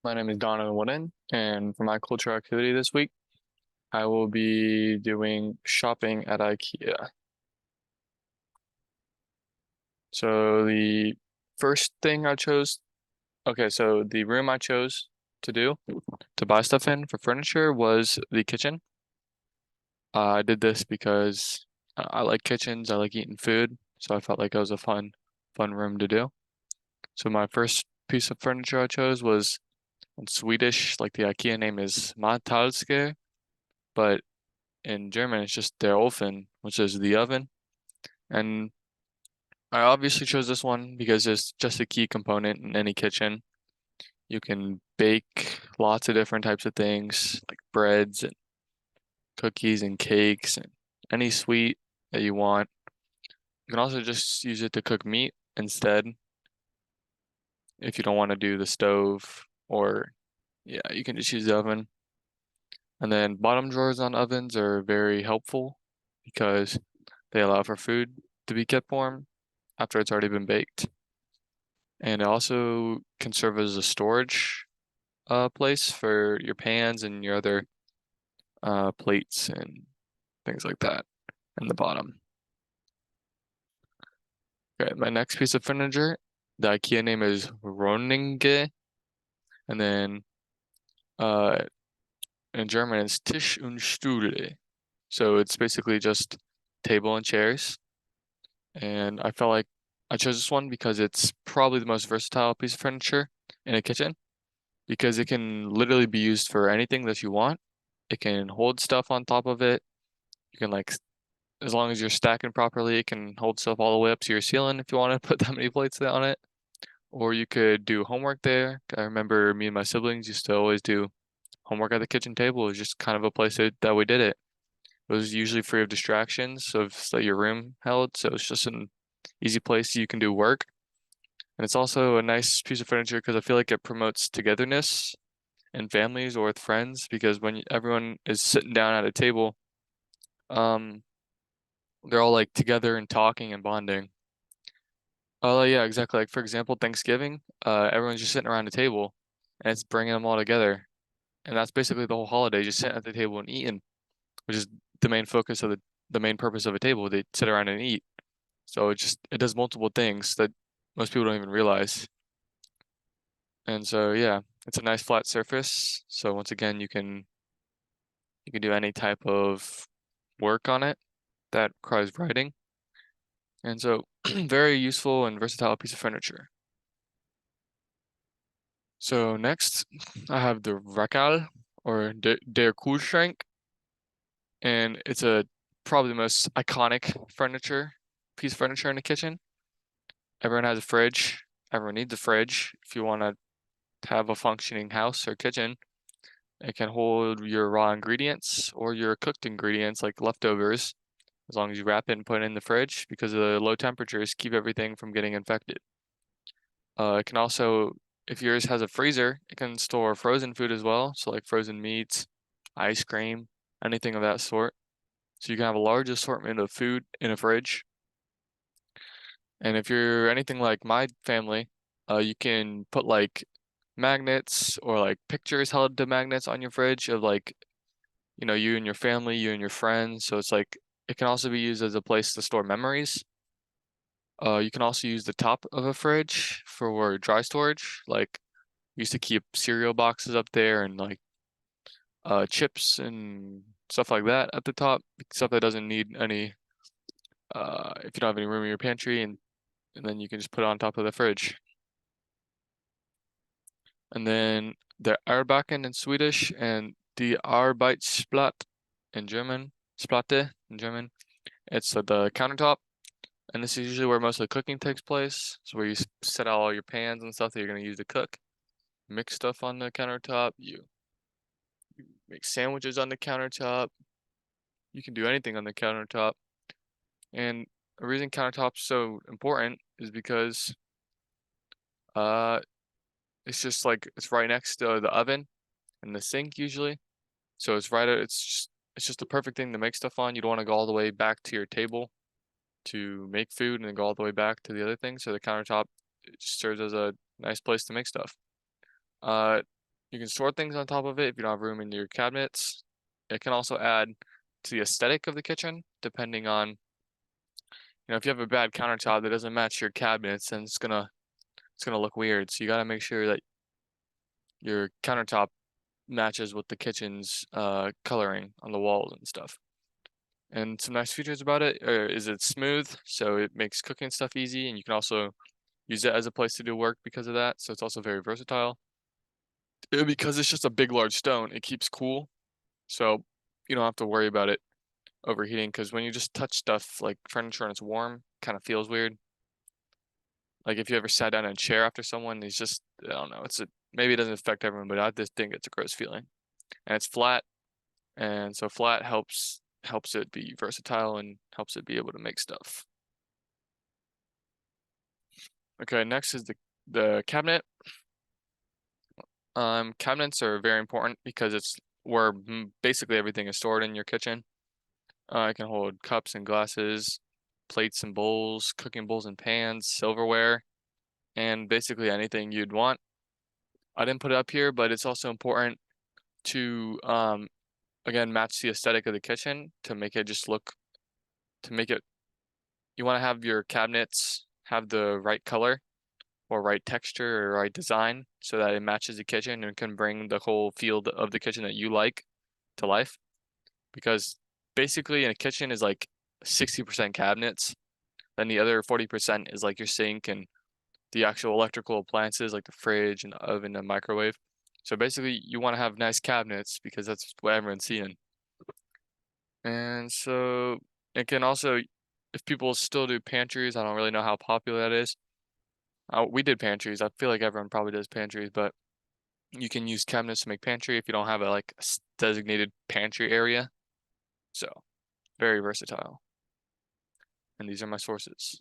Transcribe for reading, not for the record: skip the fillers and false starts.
My name is Donovan, and for my cultural activity this week, I will be doing shopping at IKEA. So the first thing I chose, okay, so the room I chose to do to buy stuff in for furniture was the kitchen. I did this because I like kitchens, I like eating food, so I felt like it was a fun room to do. So my first piece of furniture I chose was in Swedish, like the IKEA name is Matalske, but in German, it's just der Ofen, which is the oven. And I obviously chose this one because it's just a key component in any kitchen. You can bake lots of different types of things, like breads and cookies and cakes and any sweet that you want. You can also just use it to cook meat instead if you don't want to do the stove, or yeah, you can just use the oven. And then bottom drawers on ovens are very helpful because they allow for food to be kept warm after it's already been baked. And it also can serve as a storage place for your pans and your other plates and things like that in the bottom. Okay, my next piece of furniture, the IKEA name is Roninge, and then uh, in German it's Tisch und Stühle. So it's basically just table and chairs. And I felt like I chose this one because it's probably the most versatile piece of furniture in a kitchen because it can literally be used for anything that you want. It can hold stuff on top of it. You can like, as long as you're stacking properly, it can hold stuff all the way up to your ceiling if you want to put that many plates on it. Or you could do homework there. I remember me and my siblings used to always do homework at the kitchen table. It was just kind of a place that we did it. It was usually free of distractions of that your room held, so it's just an easy place you can do work. And it's also a nice piece of furniture because I feel like it promotes togetherness in families or with friends because when everyone is sitting down at a table, um, they're all like together and talking and bonding. Oh yeah, exactly. Like for example, Thanksgiving, everyone's just sitting around the table and it's bringing them all together. And that's basically the whole holiday, just sitting at the table and eating, which is the main focus of the main purpose of a table. They sit around and eat. So it does multiple things that most people don't even realize. And so yeah, it's a nice flat surface. So once again, you can do any type of work on it that requires writing. And so very useful and versatile piece of furniture. So next I have the Rakal or Der Kühlschrank, and it's a probably the most iconic piece of furniture in the kitchen. Everyone has a fridge. Everyone needs a fridge if you want to have a functioning house or kitchen. It can hold your raw ingredients or your cooked ingredients like leftovers, as long as you wrap it and put it in the fridge because the low temperatures keep everything from getting infected. It can also, if yours has a freezer, it can store frozen food as well. So like frozen meats, ice cream, anything of that sort. So you can have a large assortment of food in a fridge. And if you're anything like my family, you can put like magnets or like pictures held to magnets on your fridge of like, you and your family, you and your friends. So it's like it can also be used as a place to store memories. You can also use the top of a fridge for dry storage. Like used to keep cereal boxes up there and like chips and stuff like that at the top. Stuff that doesn't need any if you don't have any room in your pantry and then you can just put it on top of the fridge. And then the Arbacken in Swedish and the Arbeitsblatt in German. Splatte in German. It's the countertop. And this is usually where most of the cooking takes place. So where you set out all your pans and stuff that you're going to use to cook. Mix stuff on the countertop. You make sandwiches on the countertop. You can do anything on the countertop. And the reason countertop's so important is because uh it's just like it's right next to the oven and the sink usually. So it's just the perfect thing to make stuff on. You don't want to go all the way back to your table to make food and then go all the way back to the other thing. So the countertop it just serves as a nice place to make stuff. Uh, You can store things on top of it if you don't have room in your cabinets. It can also add to the aesthetic of the kitchen, depending on, if you have a bad countertop that doesn't match your cabinets, then it's gonna look weird. So you gotta make sure that your countertop matches with the kitchen's coloring on the walls and stuff. And some nice features about it is it's smooth, so it makes cooking stuff easy, and you can also use it as a place to do work because of that. So it's also very versatile. Because it's just a big, large stone, it keeps cool, so you don't have to worry about it overheating. Because when you just touch stuff like furniture and it's warm, kind of feels weird. Like if you ever sat down in a chair after someone, it's just I don't know. Maybe it doesn't affect everyone, but I just think it's a gross feeling. And it's flat, and so flat helps it be versatile and helps it be able to make stuff. Okay, next is the cabinet. Cabinets are very important because it's where basically everything is stored in your kitchen. It can hold cups and glasses, plates and bowls, cooking bowls and pans, silverware, and basically anything you'd want. I didn't put it up here, but it's also important to again match the aesthetic of the kitchen to make it just look to make it you want to have your cabinets have the right color or right texture or right design so that it matches the kitchen and can bring the whole field of the kitchen that you like to life. Because basically in a kitchen is like 60% cabinets, then the other 40% is like your sink and the actual electrical appliances like the fridge and the oven and microwave. So basically you want to have nice cabinets because that's what everyone's seeing. And so it can also, if people still do pantries, I don't really know how popular that is. We did pantries. I feel like everyone probably does pantries, but you can use cabinets to make pantry if you don't have a designated pantry area. So very versatile. And these are my sources.